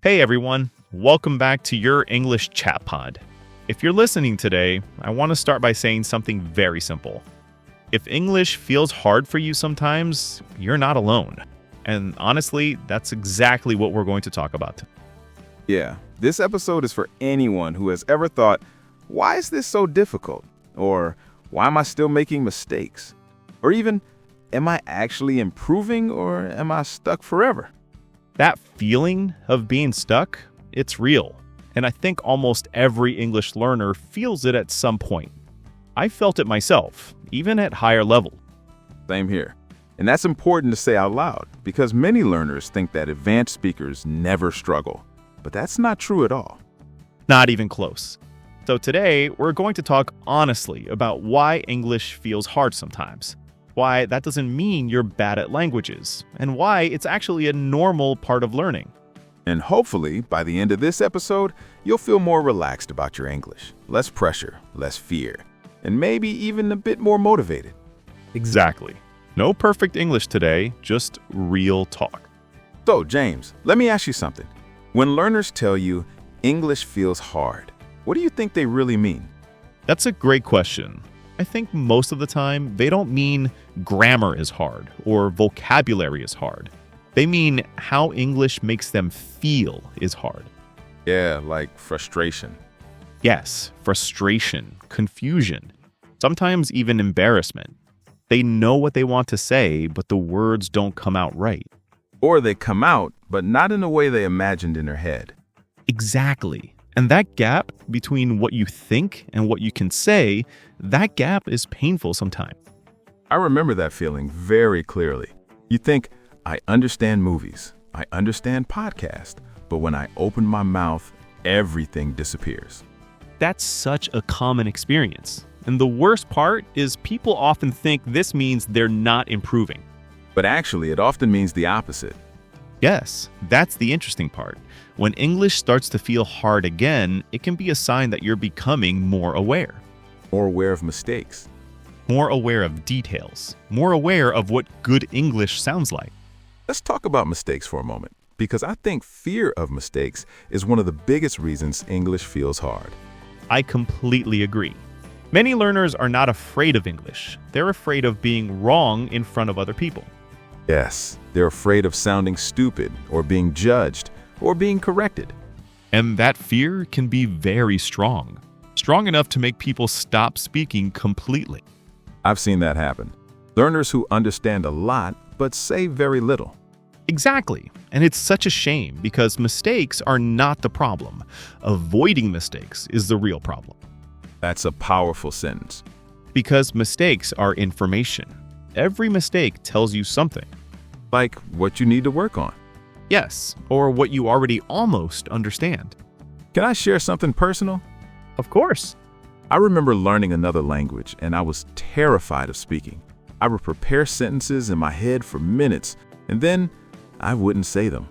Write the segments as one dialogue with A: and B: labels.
A: Hey everyone, welcome back to your English Chat Pod. If you're listening today, I want to start by saying something very simple. If English feels hard for you sometimes, you're not alone. And honestly, that's exactly what we're going to talk about.
B: Yeah, this episode is for anyone who has ever thought, why is this so difficult? Or why am I still making mistakes? Or even, am I actually improving or am I stuck forever?
A: That feeling of being stuck, it's real. And I think almost every English learner feels it at some point. I felt it myself, even at higher level.
B: Same here. And that's important to say out loud because many learners think that advanced speakers never struggle. But that's not true at all.
A: Not even close. So today, we're going to talk honestly about why English feels hard sometimes, why that doesn't mean you're bad at languages, and why it's actually a normal part of learning.
B: And hopefully, by the end of this episode, you'll feel more relaxed about your English, less pressure, less fear, and maybe even a bit more motivated.
A: Exactly. No perfect English today, just real talk.
B: So, James, let me ask you something. When learners tell you English feels hard, what do you think they really mean?
A: That's a great question. I think most of the time, they don't mean grammar is hard or vocabulary is hard. They mean how English makes them feel is hard.
B: Yeah, like frustration.
A: Yes, frustration, confusion, sometimes even embarrassment. They know what they want to say, but the words don't come out right.
B: Or they come out, but not in the way they imagined in their head.
A: Exactly. And that gap between what you think and what you can say, that gap is painful sometimes.
B: I remember that feeling very clearly. You think, I understand movies, I understand podcasts, but when I open my mouth, everything disappears.
A: That's such a common experience. And the worst part is people often think this means they're not improving.
B: But actually, it often means the opposite.
A: Yes, that's the interesting part. When English starts to feel hard again, it can be a sign that you're becoming more aware.
B: More aware of mistakes.
A: More aware of details. More aware of what good English sounds like.
B: Let's talk about mistakes for a moment, because I think fear of mistakes is one of the biggest reasons English feels hard.
A: I completely agree. Many learners are not afraid of English. They're afraid of being wrong in front of other people.
B: Yes, they're afraid of sounding stupid or being judged or being corrected.
A: And that fear can be very strong. Strong enough to make people stop speaking completely.
B: I've seen that happen. Learners who understand a lot but say very little.
A: Exactly. And it's such a shame because mistakes are not the problem. Avoiding mistakes is the real problem.
B: That's a powerful sentence.
A: Because mistakes are information. Every mistake tells you something.
B: Like what you need to work on.
A: Yes, or what you already almost understand.
B: Can I share something personal?
A: Of course.
B: I remember learning another language and I was terrified of speaking. I would prepare sentences in my head for minutes and then I wouldn't say them.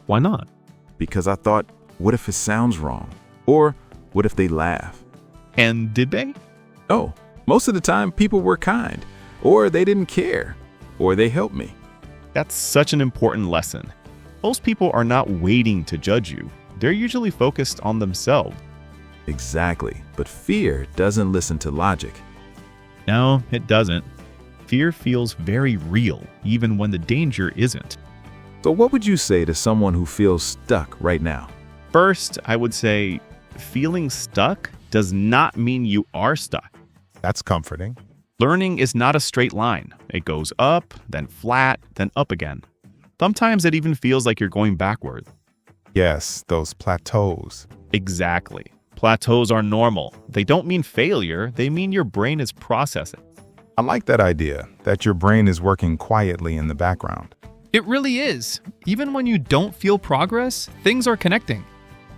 A: Why not?
B: Because I thought, what if it sounds wrong? Or what if they laugh?
A: And did they?
B: No, most of the time people were kind, or they didn't care, or they helped me.
A: That's such an important lesson. Most people are not waiting to judge you. They're usually focused on themselves.
B: Exactly, but fear doesn't listen to logic.
A: No, it doesn't. Fear feels very real, even when the danger isn't.
B: So what would you say to someone who feels stuck right now?
A: First, I would say feeling stuck does not mean you are stuck.
C: That's comforting.
A: Learning is not a straight line. It goes up, then flat, then up again. Sometimes it even feels like you're going backward.
C: Yes, those plateaus.
A: Exactly. Plateaus are normal. They don't mean failure. They mean your brain is processing.
C: I like that idea, that your brain is working quietly in the background.
D: It really is. Even when you don't feel progress, things are connecting.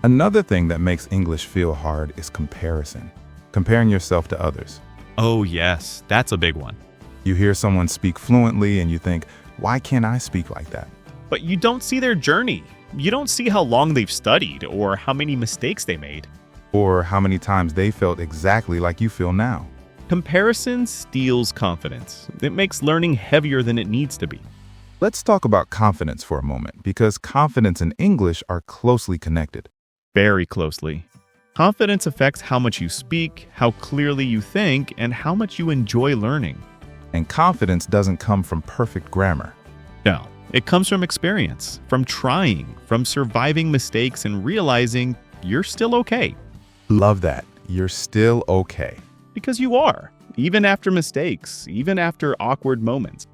C: Another thing that makes English feel hard is comparison. Comparing yourself to others.
A: Oh yes, that's a big one.
C: You hear someone speak fluently and you think, why can't I speak like that?
A: But you don't see their journey. You don't see how long they've studied or how many mistakes they made.
C: Or how many times they felt exactly like you feel now.
A: Comparison steals confidence. It makes learning heavier than it needs to be.
C: Let's talk about confidence for a moment, because confidence and English are closely connected.
A: Very closely. Confidence affects how much you speak, how clearly you think, and how much you enjoy learning.
C: And confidence doesn't come from perfect grammar.
A: No, it comes from experience, from trying, from surviving mistakes and realizing you're still okay.
C: Love that. You're still okay.
A: Because you are, even after mistakes, even after awkward moments.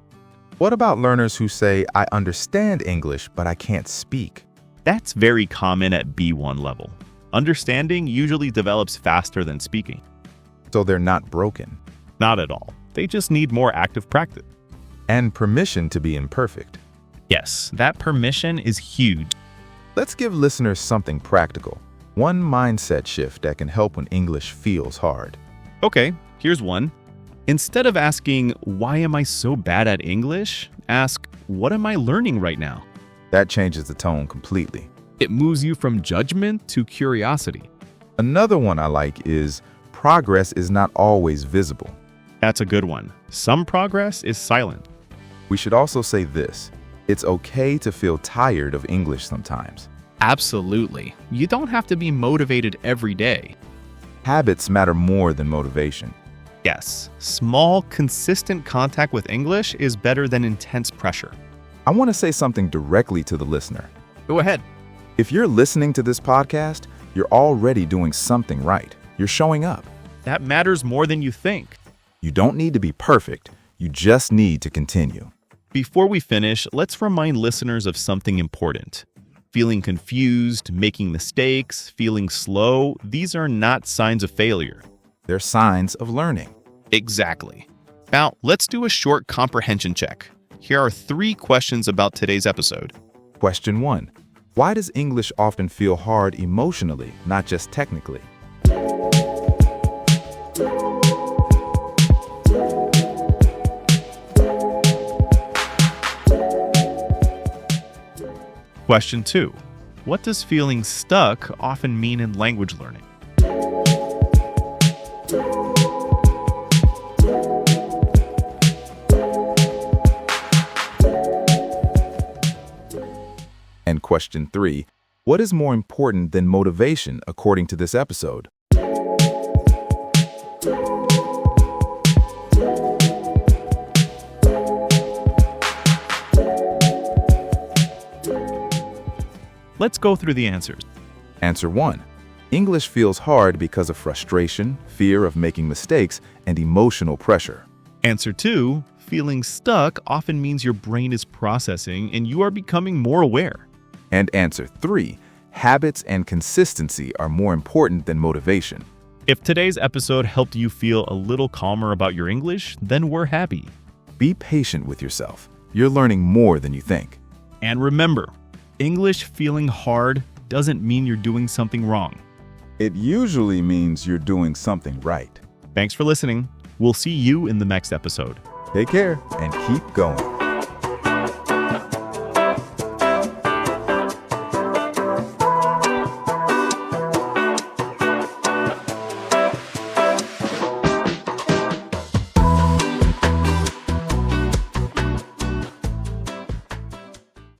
C: What about learners who say, I understand English, but I can't speak?
A: That's very common at B1 level. Understanding usually develops faster than speaking.
C: So they're not broken.
A: Not at all. They just need more active practice.
C: And permission to be imperfect.
A: Yes, that permission is huge.
C: Let's give listeners something practical. One mindset shift that can help when English feels hard.
A: Okay, here's one. Instead of asking, why am I so bad at English? Ask, what am I learning right now?
C: That changes the tone completely.
A: It moves you from judgment to curiosity.
C: Another one I like is, progress is not always visible.
A: That's a good one. Some progress is silent.
C: We should also say this. It's okay to feel tired of English sometimes.
D: Absolutely. You don't have to be motivated every day.
C: Habits matter more than motivation.
A: Yes, small, consistent contact with English is better than intense pressure.
C: I want to say something directly to the listener.
D: Go ahead.
C: If you're listening to this podcast, you're already doing something right. You're showing up.
A: That matters more than you think.
C: You don't need to be perfect. You just need to continue.
A: Before we finish, let's remind listeners of something important. Feeling confused, making mistakes, feeling slow, these are not signs of failure.
C: They're signs of learning.
A: Exactly. Now, let's do a short comprehension check. Here are 3 questions about today's episode.
C: Question 1. Why does English often feel hard emotionally, not just technically?
A: Question 2. What does feeling stuck often mean in language learning?
C: And question 3. What is more important than motivation according to this episode?
A: Let's go through the answers.
C: Answer 1. English feels hard because of frustration, fear of making mistakes, and emotional pressure.
A: Answer 2. Feeling stuck often means your brain is processing and you are becoming more aware.
C: And answer 3. Habits and consistency are more important than motivation.
A: If today's episode helped you feel a little calmer about your English, then we're happy.
C: Be patient with yourself. You're learning more than you think.
A: And remember, English feeling hard doesn't mean you're doing something wrong.
C: It usually means you're doing something right.
A: Thanks for listening. We'll see you in the next episode.
C: Take care and keep going.